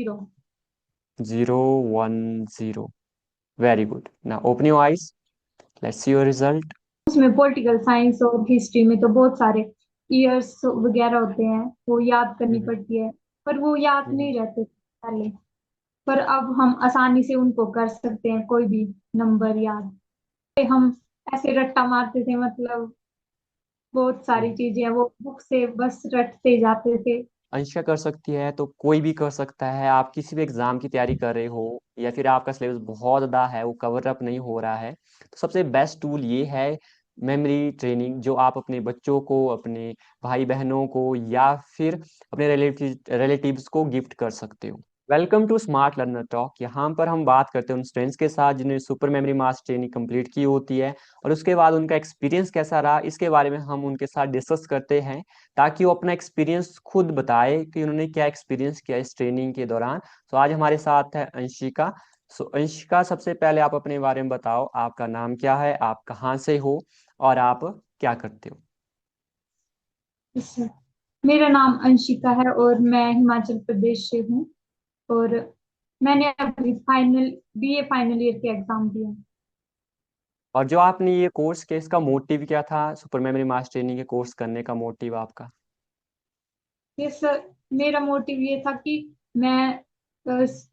0। 010। Very good. Now open your eyes. Let's see your result. उसमें political science और history में तो बहुत सारे ईयर्स वगैरह होते हैं, वो याद करनी हम्म। पड़ती है। पर वो याद हम्म। नहीं रहते पहले। पर अब हम आसानी से उनको कर सकते हैं, कोई भी नंबर याद। हम ऐसे रट्टा मारते थे, मतलब बहुत सारी हम्म। चीजें हैं, वो बुक से बस रटते जाते थे। अंशिका कर सकती है तो कोई भी कर सकता है। आप किसी भी एग्जाम की तैयारी कर रहे हो या फिर आपका सिलेबस बहुत ज़्यादा है, वो कवर अप नहीं हो रहा है, तो सबसे बेस्ट टूल ये है मेमोरी ट्रेनिंग, जो आप अपने बच्चों को, अपने भाई बहनों को या फिर अपने रिलेटिव्स को गिफ्ट कर सकते हो। Welcome to smart learner talk. यहाँ पर हम बात करते हैं उन स्टूडेंट्स के साथ जिन्होंने सुपर मेमोरी मास ट्रेनिंग कंप्लीट की होती है, और उसके बाद उनका एक्सपीरियंस कैसा रहा, इसके बारे में हम उनके साथ डिस्कस करते हैं, ताकि वो अपना एक्सपीरियंस खुद बताए कि उन्होंने क्या एक्सपीरियंस किया इस ट्रेनिंग के दौरान। तो आज हमारे साथ है अंशिका। सो अंशिका, सबसे पहले आप अपने बारे में बताओ, आपका नाम क्या है, आप कहाँ से हो और आप क्या करते हो। इससे मेरा नाम अंशिका है और मैं हिमाचल प्रदेश से हूँ। और मैंने अभी बीए फाइनल ईयर के एग्जाम दिया। और जो आपने ये कोर्स किया, इसका मोटिव क्या था, सुपर मेमोरी मास ट्रेनिंग के कोर्स करने का मोटिव आपका। ये सर, मेरा मोटिव ये था कि मैं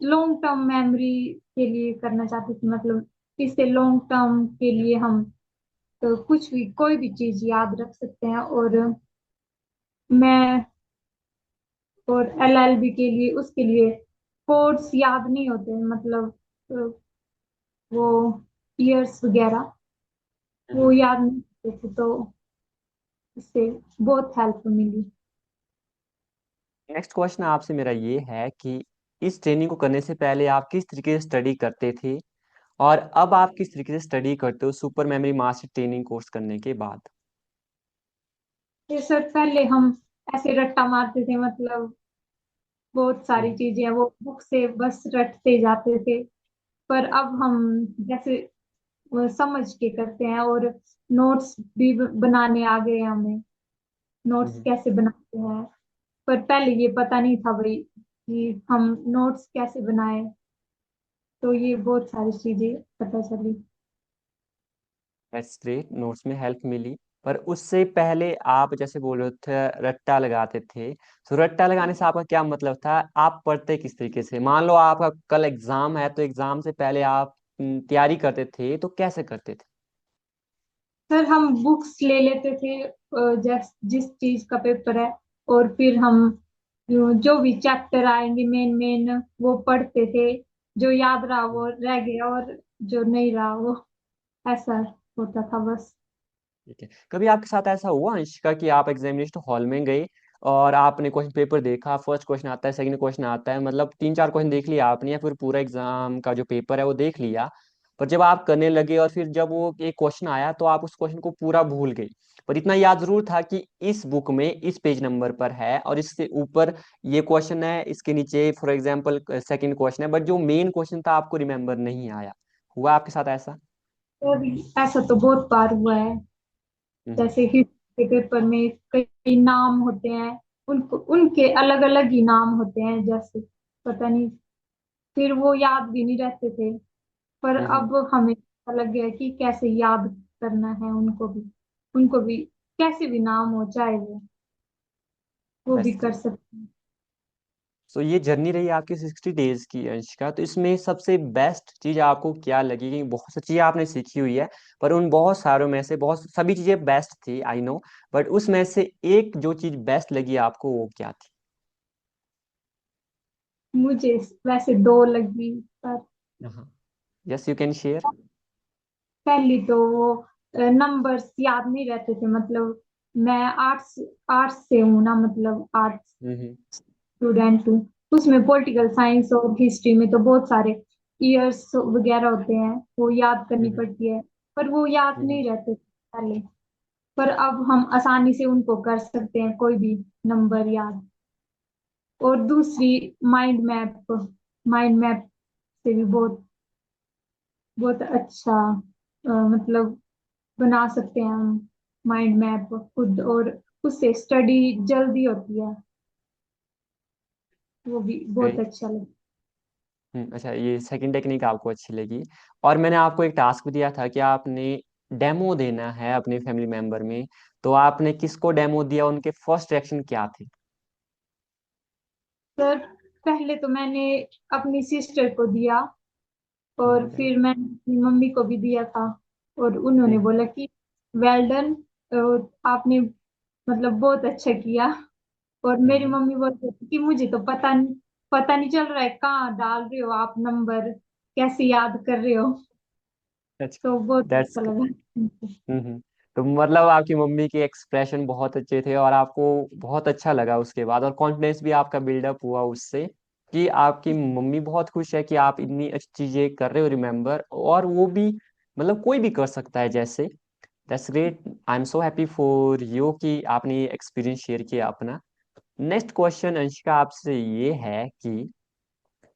लॉन्ग टर्म मेमोरी के लिए करना चाहती थी। मतलब इससे लॉन्ग टर्म के लिए हम कुछ भी, कोई भी चीज याद रख सकते हैं। और मैं और एलएलबी के लिए, उसके लिए कोड्स याद नहीं होते, मतलब अ, वो ईयर्स वगैरह वो याद नहीं होते थे, तो इससे बहुत हेल्प मिली। नेक्स्ट क्वेश्चन आपसे मेरा ये है कि इस ट्रेनिंग को करने से पहले आप किस तरीके से स्टडी करते थे, और अब आप किस तरीके से स्टडी करते हो super memory master training course करने के बाद। ये सर, पहले हम ऐसे रट्टा मारते थे, मतलब बहुत सारी हम्म। चीजें हैं, वो बुक से बस रटते जाते थे। पर अब हम जैसे वो समझ के करते हैं, और नोट्स भी बनाने आ गए हैं हमें। नोट्स हम्म। कैसे बनाते हैं, पर पहले ये पता नहीं था भाई कि हम नोट्स कैसे बनाए। तो ये बहुत सारी चीजें पता चली। दैट्स ग्रेट, नोट्स में हेल्प मिली। पर उससे पहले आप जैसे बोल रहे थे रट्टा लगाते थे, तो रट्टा लगाने से आपका क्या मतलब था, आप पढ़ते किस तरीके से। मान लो आपका कल एग्जाम है, तो एग्जाम से पहले आप तैयारी करते थे, तो कैसे करते थे। सर, हम बुक्स ले लेते थे, जिस चीज का पेपर है, और फिर हम जो भी चैप्टर आएंगे मेन मेन वो पढ़ते थे। जो याद रहा वो रह गया, और जो नहीं रहा वो ऐसा होता था बस। ठीक है, कभी आपके साथ ऐसा हुआ अंशिका कि आप एग्जामिनेशन हॉल में गए और आपने क्वेश्चन पेपर देखा, फर्स्ट क्वेश्चन आता है, सेकंड क्वेश्चन आता है, मतलब तीन चार क्वेश्चन देख लिया आपने, या फिर पूरा एग्जाम का जो पेपर है वो देख लिया, पर जब आप करने लगे और फिर जब वो एक क्वेश्चन आया तो आप उस क्वेश्चन को पूरा भूल गए, पर इतना याद जरूर था कि इस बुक में इस पेज नंबर पर है और इससे ऊपर ये क्वेश्चन है, इसके नीचे फॉर एग्जाम्पल सेकंड क्वेश्चन है, बट जो मेन क्वेश्चन था आपको रिमेम्बर नहीं आया। हुआ आपके साथ ऐसा। और ऐसा तो बहुत बार हुआ है। हम्म। जैसे हिस्ट्री के पेपर में कई नाम होते हैं, उनको उनके अलग अलग ही नाम होते हैं, जैसे पता नहीं, फिर वो याद भी नहीं रहते थे। पर हम्म। अब हमें पता लग गया कि कैसे याद करना है उनको भी कैसे भी नाम हो चाहे वो भी दैट्स कर ग्रेट। सकते हैं। सो ये जर्नी रही आपकी 60 डेज की अंशिका, तो इसमें सबसे बेस्ट चीज आपको क्या लगी, कि बहुत सी चीजें आपने सीखी हुई है, पर उन बहुत सारों में से बहुत सभी चीजें बेस्ट थी आई नो, बट उसमें से एक जो चीज बेस्ट लगी आपको वो क्या थी। मुझे वैसे दो लगी, पर हाँ, यस यू कैन शेयर। पहली तो वो नंबर्स याद नहीं रहते थे। मतलब मैं आर्ट्स आर्ट्स से हूँ ना, मतलब आर्ट्स हम्म। स्टूडेंट हूँ। उसमें पॉलिटिकल साइंस और हिस्ट्री में तो बहुत सारे ईयर्स वगैरह होते हैं, वो याद करनी हम्म। पड़ती है। पर वो याद हम्म। नहीं रहते थे पहले। पर अब हम आसानी से उनको कर सकते हैं, कोई भी नंबर याद। और दूसरी माइंड मैप से भी बहुत बहुत अच्छा, मतलब बना सकते हैं हम माइंड मैप खुद, और उससे स्टडी जल्दी होती है। वो भी बहुत ग्रेट। अच्छा लगा। अच्छा, ये सेकंड टेक्निक आपको अच्छी लगी। और मैंने आपको एक टास्क भी दिया था कि आपने डेमो देना है अपने फैमिली मेंबर में, तो आपने किसको डेमो दिया, उनके फर्स्ट रिएक्शन क्या थे? सर पहले तो मैंने अपनी सिस्टर को दिया, और हम्म। फिर मैंने अपनी मम्मी को भी दिया था। और उन्होंने हम्म। बोला कि वेल डन, आपने मतलब बहुत अच्छा किया। और मेरी हम्म। मम्मी बोलती थी कि मुझे तो पता नहीं चल रहा है कहाँ डाल रहे हो आप नंबर, कैसे याद कर रहे हो। अच्छा। तो बहुत दैट्स। अच्छा लगा। तो मतलब आपकी मम्मी के एक्सप्रेशन बहुत अच्छे थे और आपको बहुत अच्छा लगा उसके बाद, और कॉन्फिडेंस भी आपका बिल्डअप हुआ उससे, कि आपकी मम्मी बहुत खुश है कि आप इतनी अच्छी चीजें कर रहे हो रिमेम्बर, और वो भी मतलब कोई भी कर सकता है जैसे। That's great. I am so happy for you कि आपने ये एक्सपीरियंस शेयर किया अपना। नेक्स्ट क्वेश्चन अंशिका आपसे ये है कि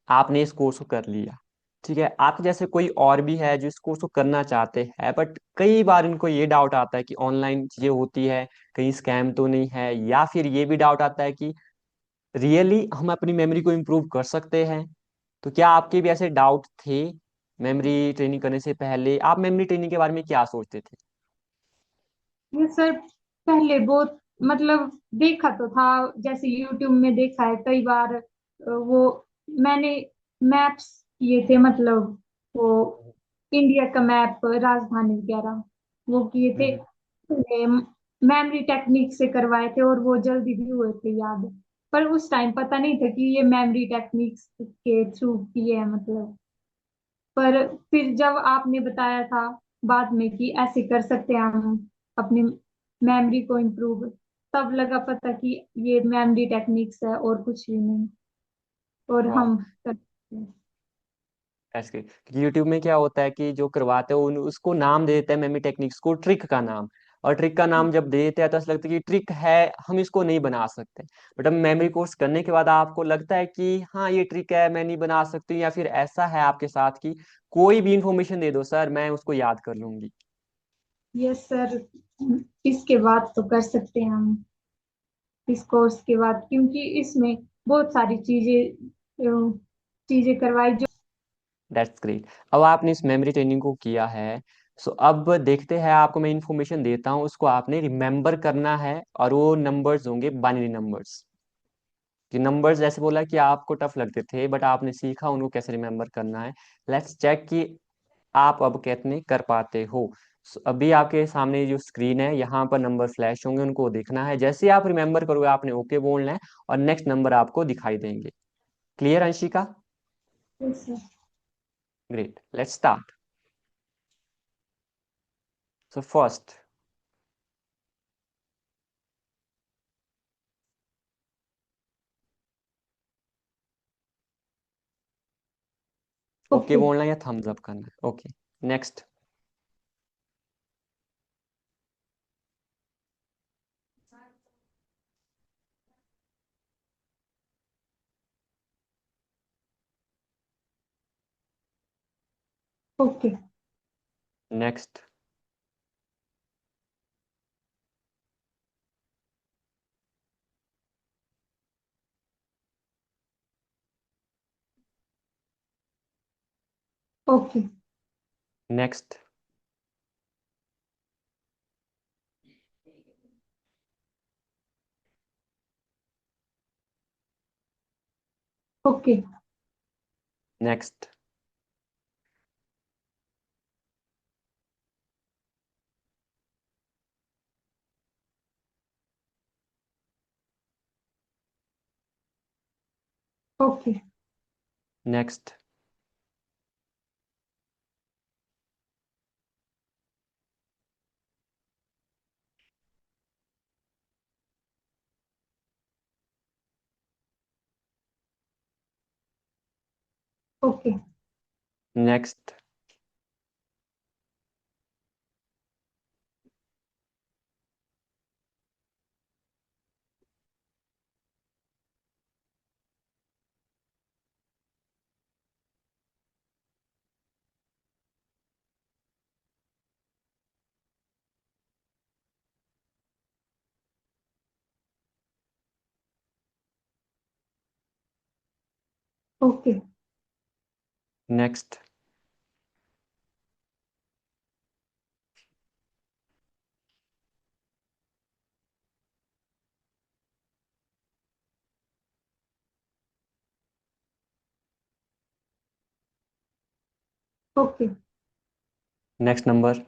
आपने इस कोर्स को कर लिया, ठीक है, आपके जैसे कोई और भी है जो इस कोर्स को करना चाहते हैं, बट कई बार इनको ये डाउट आता है कि ऑनलाइन चीजें होती है, कहीं स्कैम तो नहीं है, या फिर ये भी डाउट आता है कि रियली हम अपनी मेमोरी को इम्प्रूव कर सकते हैं। तो क्या आपके भी ऐसे डाउट थे मेमोरी ट्रेनिंग करने से पहले? आप मेमोरी ट्रेनिंग के बारे में क्या सोचते थे? ये सर पहले बहुत मतलब देखा तो था, जैसे यूट्यूब में देखा है कई बार। वो मैंने मैप्स किए थे, मतलब वो इंडिया का मैप, राजधानी वगैरह वो किए थे। हम्म। मेमोरी टेक्निक से करवाए थे और वो जल्दी भी हुए थे याद। पर उस टाइम पता नहीं था कि ये मेमोरी टेक्निक्स के थ्रू किए हैं मतलब। पर फिर जब आपने बताया था बाद में कि ऐसे कर सकते हैं हम अपनी मेमोरी को इम्प्रूव, तब लगा पता कि ये मेमोरी टेक्निक्स है और कुछ भी नहीं। और वाह। हम कर सकते हैं। ऐसे क्योंकि यूट्यूब में क्या होता है कि जो करवाते हैं उसको नाम दे देते हैं मेमोरी टेक्निक्स को, ट्रिक का नाम। और ट्रिक का नाम जब दे देते हैं तो ऐसा लगता है कि ट्रिक है, हम इसको नहीं बना सकते। बट अब मेमोरी कोर्स करने के बाद आपको लगता है कि हाँ ये ट्रिक है, मैं नहीं बना सकती, या फिर ऐसा है आपके साथ कि कोई भी इंफॉर्मेशन दे दो सर, मैं उसको याद कर लूंगी। यस सर, इसके बाद तो कर सकते हैं हम, इस कोर्स के बाद, क्योंकि इसमें बहुत सारी चीजें करवाई जो। That's great. अब आपने इस मेमोरी ट्रेनिंग को किया है, सो अब देखते हैं, आपको मैं इंफॉर्मेशन देता हूँ, उसको आपने रिमेम्बर करना है, और वो नंबर्स होंगे बाइनरी नंबर्स। कि नंबर्स जैसे बोला कि आपको टफ लगते थे, बट आपने सीखा उनको कैसे रिमेम्बर करना है। लेट्स चेक कि आप अब कितने कर पाते हो। अभी आपके सामने जो स्क्रीन है यहाँ पर नंबर फ्लैश होंगे, उनको देखना है, जैसे ही आप रिमेम्बर करोगे आपने ओके बोलना है, और नेक्स्ट नंबर आपको दिखाई देंगे। Clear Anshika? Yes sir. Great, let's start. So first. Okay okay. बोलना है या थम्स अप करना है? Okay. Next. Okay. Next. Okay. Next. Okay. Next. Okay. Next. Okay. Next. Okay. Next. Okay. Next number.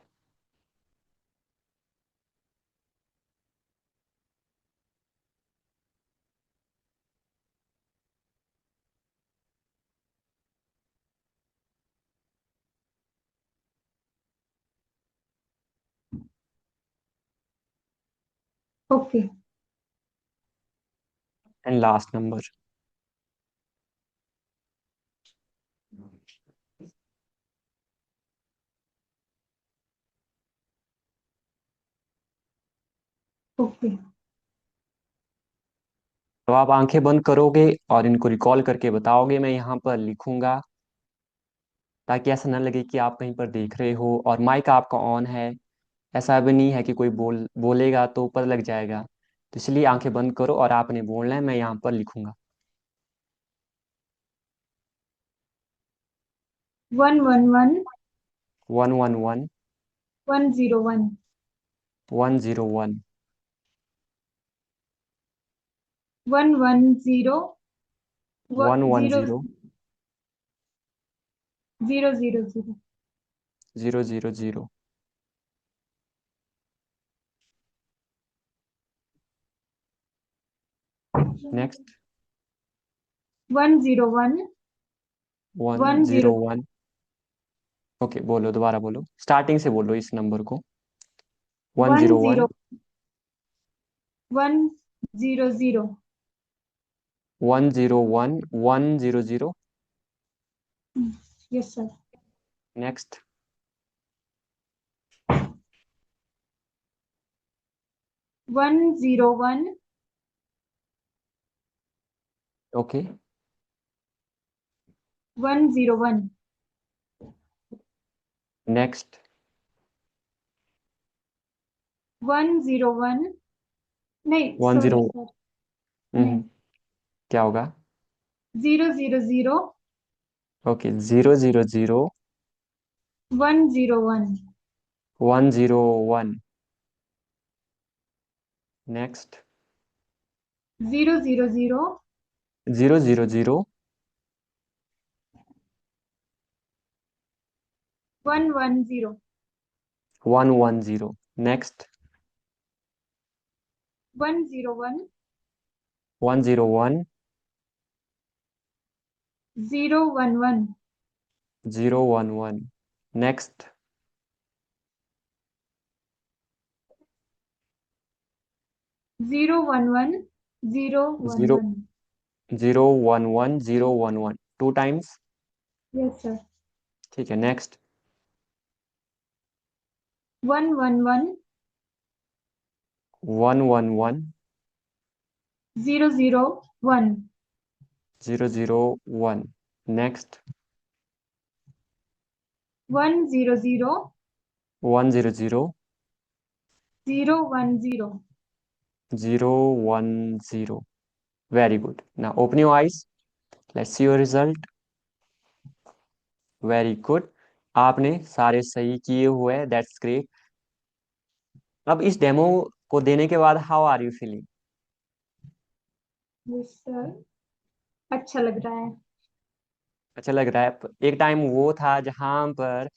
Okay. And last number. Okay. तो आप आंखें बंद करोगे और इनको रिकॉल करके बताओगे, मैं यहाँ पर लिखूंगा, ताकि ऐसा ना लगे कि आप कहीं पर देख रहे हो। और माइक आपका ऑन है, ऐसा भी नहीं है कि कोई बोलेगा तो पता लग जाएगा। तो इसलिए आंखें बंद करो और आपने बोलना है, मैं यहाँ पर लिखूंगा। 111 111 101 101 110 0 110 0 0 0 000। नेक्स्ट। 101 10 101। ओके, बोलो, दोबारा बोलो, स्टार्टिंग से बोलो इस नंबर को। 101 10 100 101 100। Yes sir. Next. 101 okay. 101 next. 101 नहीं 10। Sorry sir. नहीं। क्या होगा? 0 0 0 okay, 000 101 101। Next. 0 0 0 000 110 110। Next. 101 101 011 011। Next. 011 0 011 011 011, two times. Yes sir. ठीक है, next. 111 111 001 001। Next. 100 100 010 010। Very good. Now open your eyes, let's see your result. Very good, आपने सारे सही किए हुए, दैट्स ग्रेट। अब इस डेमो को देने के बाद how are you feeling? Yes sir. अच्छा लग रहा है। अच्छा लग रहा है? एक टाइम वो था जहां पर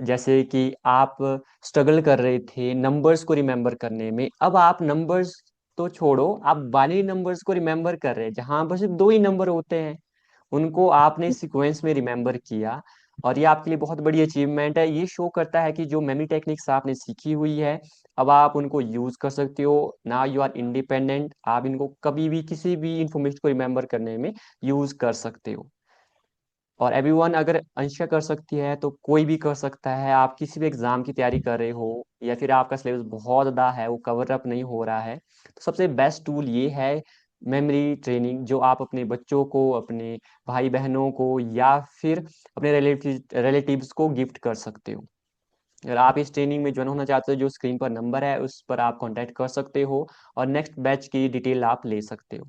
जैसे कि आप स्ट्रगल कर रहे थे नंबर्स को रिमेम्बर करने में, अब आप नंबर्स तो छोड़ो, आप बाइनरी नंबर्स को रिमेम्बर कर रहे हैं, जहां पर सिर्फ दो ही नंबर होते हैं, उनको आपने सीक्वेंस में रिमेम्बर किया। और ये आपके लिए बहुत बड़ी अचीवमेंट है। ये शो करता है कि जो मेमोरी टेक्निक्स आपने सीखी हुई है, अब आप उनको यूज कर सकते हो। नाउ यू आर इंडिपेंडेंट, आप इनको कभी भी किसी भी इंफॉर्मेशन को रिमेम्बर करने में यूज कर सकते हो। और एवरीवन, अगर अंशिका कर सकती है तो कोई भी कर सकता है। आप किसी भी एग्जाम की तैयारी कर रहे हो, या फिर आपका सिलेबस बहुत ज़्यादा है, वो कवर अप नहीं हो रहा है, तो सबसे बेस्ट टूल ये है मेमोरी ट्रेनिंग, जो आप अपने बच्चों को, अपने भाई बहनों को, या फिर अपने रिलेटिव्स को गिफ्ट कर सकते हो। अगर आप इस ट्रेनिंग में ज्वाइन होना चाहते हो, जो स्क्रीन पर नंबर है उस पर आप कांटेक्ट कर सकते हो, और नेक्स्ट बैच की डिटेल आप ले सकते हो।